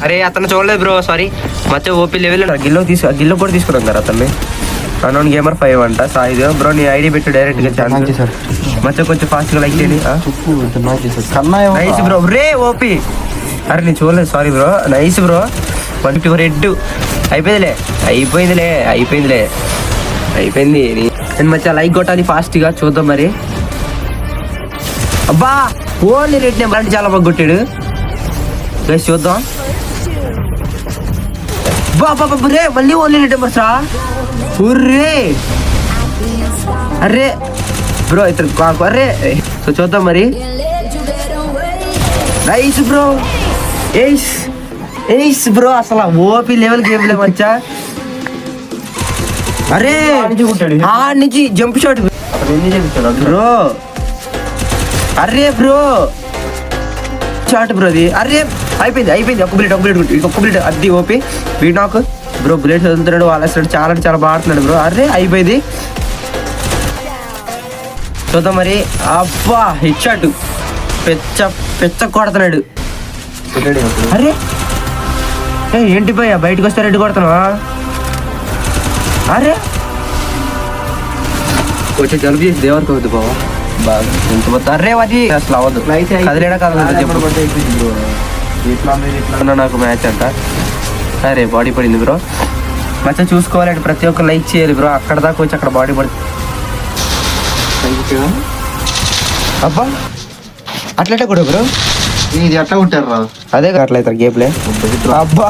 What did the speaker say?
అరే అతను చూడలేదు బ్రో, సారీ. మచ్చ ఓపీ లెవెల్ గిల్లో కూడా తీసుకున్నాం కదా అతన్ని. అన్నోన్ గేమర్ 5 అంట. సాయి బ్రో నీ ఐడి పెట్టు డైరెక్ట్ గా ఛాన్స్. మచ్చ కొంచెం ఫాస్ట్ గా లైక్ చేయండి. Nice bro. రే ఓపీ. అరే నేను చూడలేదు, sorry bro. Nice bro. 1 red అయిపోయిందిలే. అయిపోయింది. నేను మచ్చా లైక్ కొట్టాలి ఫాస్ట్ గా. చూద్దాం మరి. అబ్బా ఓన్లీ రెడ్ నెంబర్ అంటే చాలా బాగా కొట్టాడు. చూద్దాం. రే మళ్ళీ ఓన్లీ రెడ్ నెంబర్స్ రా. అరే బ్రో ఇతను కాకు. అరే సో చూద్దాం మరి. Nice bro. ఏస్ బ్రో అసలు ఓపీ లెవెల్ గేమ్ లే మచ్చా. అరే నుంచి జంప్ షాట్ బ్రో. అరే బ్రో షాట్ బ్రో అది. అరే అయిపోయింది. ఒక బుల్లెట్ అది ఓపీ. వీడు నాకు బ్రో బుల్లెట్ చదువుతున్నాడు, వాళ్ళ చాలా బాగా ఆడుతున్నాడు బ్రో. అరే అయిపోయింది. చూద్దాం మరి. అబ్బా హిట్ షాట్ పెచ్చ కొడుతున్నాడు. అరే ఏంటి పోయా బయటకు వస్తే రెడ్డి కొడుతున్నావా? అరే కొంచెం జలుబు చేసి దేవరికి అవుతుంది బావా బాగా ఇంత. అరే అది అసలు అవ్వదు. కదిలేడా కదలదు చెప్పు. నాకు మ్యాచ్ అంట. అరే బాడీ పడింది బ్రో. మచ్చా చూసుకోవాలంటే ప్రతి ఒక్క లైక్ చేయాలి బ్రో. అక్కడ దాకా వచ్చి అక్కడ బాడీ పడుతుంది. అబ్బా అట్లట్టే కూడా బ్రో. ఇది అట్లా ఉంటారు రా. అదే అట్లయితారు గేమ్లే. అబ్బా